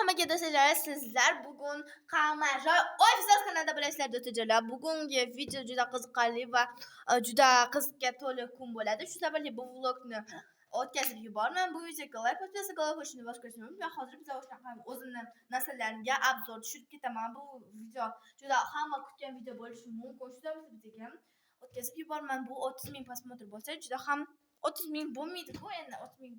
hammaga do'stlar, sizlar bugun Qamajoy ofislar kanalida bilasizlar do'stlar. Bugungi video juda qiziqarli va juda qizga to'la kun bo'ladi. Shu sababli bu vlogni o'tkazib yuborman. Bu videoga like bossangiz, like qo'shishni boshqasi mumkin. Hozir biz o'zimni narsalarga obzor tushirib ketaman. Bu video juda hamma kutgan video bo'lishi mumkin. Shu sababli bizga o'tkazib yuborman. Bu 30,000 prosmotr bo'lsa, juda ham 30,000 bo'lmaydi-ku, endi 30,000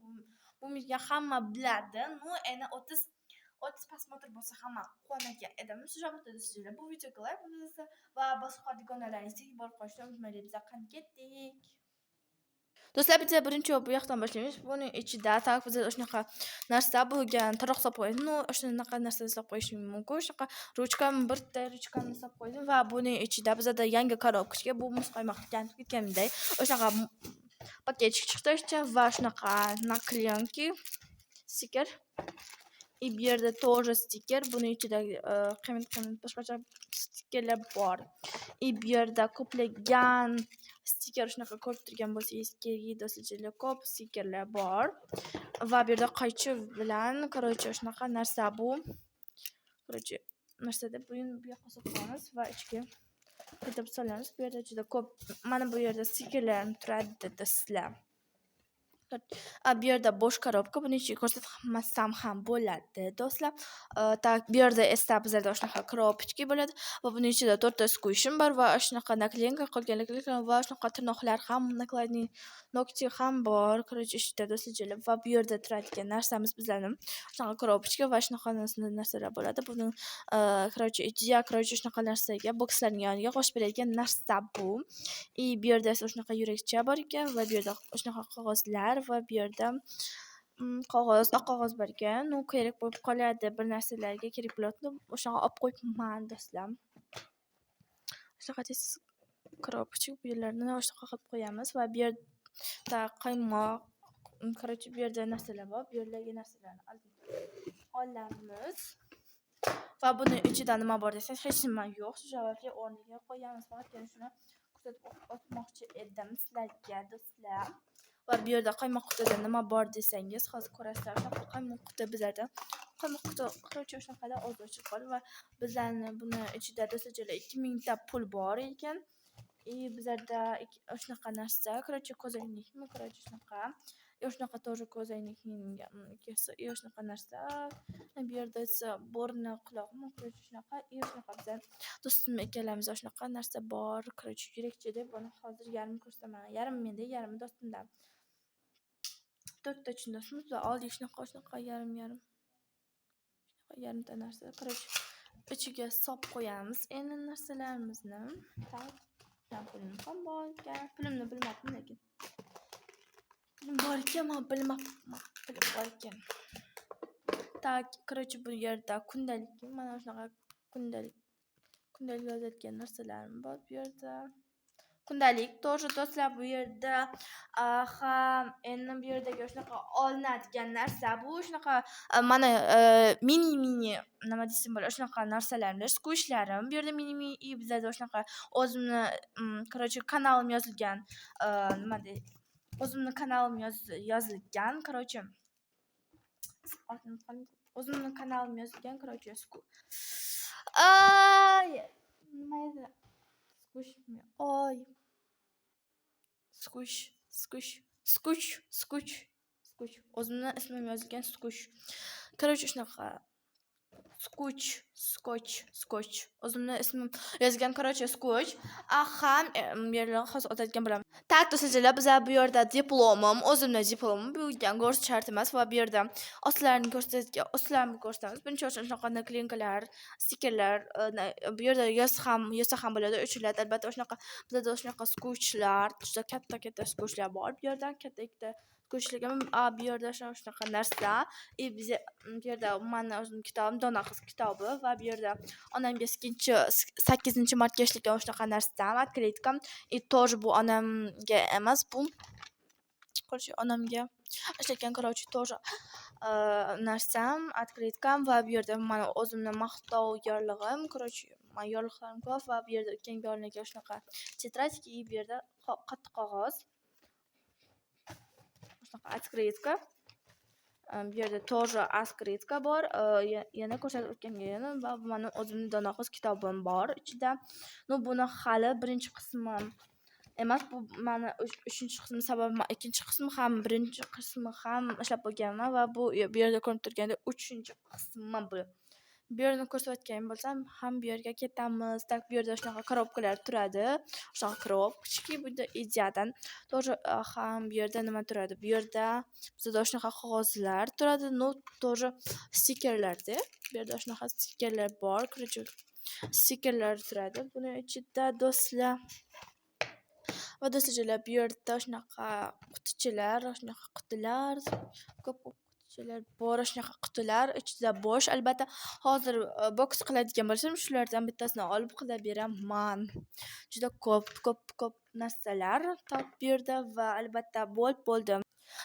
bo'lmaydigan hamma biladi. No, endi 30 prosmotr bo'lsa hamma quvongan edim. Shu sababli sizlar bu videoga like bosasiz va boshqa dugonalaringizga yuborib qo'yishni unutmanglar. Biz qani ketdik. Do'stlar, bitta birinchi bu yoqdan boshlaymiz. Buning ichida bizda shunaqa narsa bo'lgan, taroq solib qo'ydim. No, shunaqa narsa solib qo'yishim mumkin. Shunaqa ruchkam, bitta ruchkamni solib qo'ydim va buning ichida bizda yangi korobkaga bu muzqaymoqdan ketganday shunaqa paketчик chiqdi va shunaqa naklyanki stiker. И bu yerda тоже stiker. Buning ichida qiymit boshqacha stikerlar bor. И bu yerda ko'plagan stiker shunaqa ko'rib turgan bo'lsangiz kerak do'stlar, ko'p stikerlar bor. Va bu yerda qaychi bilan, короче, shunaqa narsa bu. Короче, narsada bu yoqqa solamiz va ichiga qo'yib solamiz. Bu yerda juda ko'p, mana bu yerda stikerlar turadi do'stlar. Bu yerda bo'sh korobka, buni ichiga ko'rsatmasam ham bo'ladi do'stlar. Tak, bu yerda esa bizlarda shunaqa korobka bo'ladi va buning ichida 4 ta squishim bor va shunaqa naklyanka qolganliklar va shunaqa tirnoqlar ham, nakladniy nokti ham bor. Короче, ishda do'stlar va bu yerda turadigan narsamiz bizlarning shunaqa korobka va shunaqa narsalar bo'ladi. Buni короче, ideya, короче, shunaqa narsaga bokslarning yoniga qo'shib beradigan narsa bu. И bu yerda esa shunaqa yurakcha bor ekan va bu yerda shunaqa qog'ozlar va bu yerda qog'oz, oq qog'oz bor ekan. U kerak bo'lib qoladi, bir narsalarga kerak bo'ladi. O'shanaqa olib qo'yibman do'stlar. Shunaqa tez korobka bu yerlarni o'shanaqa qilib qo'yamiz va bu yerda qaymoq, короче, bu yerda narsalar bor. Bu yerdagi narsalarni olamiz. Va buni ichida nima bor desangiz, hech nima yo'q. Shu sababli o'rniga qo'yamiz. Faqat shuni ko'rsatib o'tmoqchi edim sizlarga do'stlar. Va bu yerda qaymoq qutida nima bor desangiz, hozir ko'rasizlar. Shunaqa qaymoq quti bizlarda. Qaymoq quti, короче, shunaqada oz-ochiq qoldi va bizlarning buni ichida do'stlar 2000 ta pul bor ekan. И bizlarda shunaqa narsa, короче, ko'zoynakmi, короче, shunaqa. Shunaqa тоже ko'zoynakning ikkisi, shunaqa narsa. Bu yerda esa bo'rni quloqmi, короче, shunaqa. Shunaqa bizlar do'stim ikkalamiz shunaqa narsa bor. короче, yurakcha deb buni hozir yarim ko'rsataman. Yarim menda, yarimi do'stimdan. 4 ta chindosimiz va oldik shunaqa yarim. Shunaqa yarimta narsa. короче, ichiga solib qo'yamiz endi narsalarimizni. Tak, pulim ham bor ekan. Pulimni bilmadim lekin. Pulim bor ekan, men bilmabman. Pulim bor ekan. Tak, короче, bu yerda kundalik, mana shunaqa kundalik yozadigan narsalarim bor bu yerda. Kundalik тоже do'stlar, bu yerda ham endi bu yerdagi shunaqa olinadigan narsa bu shunaqa mana mini nima desam bo'ladi, shunaqa narsalarni squishlarim. Bu yerda mini bizlarda shunaqa o'zimni короче, kanalim yozilgan, nima deydi? O'zimni kanalim yozilgan, короче, o'zimni kanalim yozilgan, короче, nima edi? Squish. O'zimni ismim yozilgan Squish. Короче, shunaqa Scotch. O'zimni ismim yozgan, короче, Scotch. Ham yerlarni hozir o'tadigan bo'laman. Tak, do'stlar, bizlar bu yerda diplomim, o'zimni diplomim bo'lgan, go'rs shart emas va bu yerda ostlarini ko'rsatamiz. Birinchi o'rinda shunaqa naklyankalar, stikerlar, bu yerda yozsa ham bo'ladi, o'chiladi. Albatta, shunaqa bizlarda shunaqa Scotchlar, juda katta Scotchlar bor. Bu yerda katta ko'chilgan, bu yerda shunaqa narsa. Bu yerda mana o'zim kitobim, Dona qiz kitobi va bu yerda onamga 8-marta ishlagan shunaqa narsa, открыткам. И тоже bu onamga emas, bu короче, onamga ishlagan, короче, тоже narsam, открыткам va bu yerda mana o'zimni maqtov yorlig'im, короче, men yorliqlarim ko'p va bu yerda ukangga olingan shunaqa tетрадки, bu yerda qattiq qog'oz. Shunaqa открытка. Bu yerda тоже askritka bor. Yana ko'rsatib o'tganga yana va mani o'zimning Donoquz kitobim bor ichida. Buni hali birinchi qismi emas, bu mani 3-chi qismi sababi ikkinchi qismi ham, birinchi qismi ham ishlab bo'lganman va bu yerda ko'rinib turganda 3-chi qismi bu. Bu yerni ko'rsatayotgan bo'lsam, ham bu yerga ketamiz. Tak bu yerda shunaqa korobkalar turadi. Shunaqa korobkachki bu yerda ideyadan. Тоже ham bu yerda nima turadi? Bu yerda bizda shunaqa qog'ozlar turadi. Тоже stikerlarda. Bu yerda shunaqa stikerlar bor. Короче, stikerlar turadi. Buni ichida do'stlar va do'stlar bu yerda shunaqa qutichalar, shunaqa qutilar, ko'p qutichalar bor, shunaqa qutilar ichida bo'sh. Albatta, hozir boks qiladigan bo'lsam, shulardan bittasini olib qila beraman. Juda ko'p narsalar top bu yerda va albatta bo'ldi.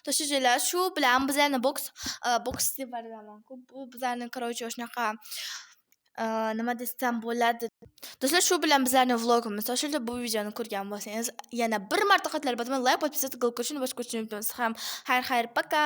Do'stlar, shu bilan bizlarni boks deb baraman-ku. Bu bizlarni короче shunaqa nima desam bo'ladi. Do'stlar, shu bilan bizlarning vlogimiz to'shildi. Bu videoni ko'rgan bo'lsangiz, yana bir marta qaytarilib like, podpisatsiya qilib qo'yishni boshqa unutmaysiz ham. Xayr, poka.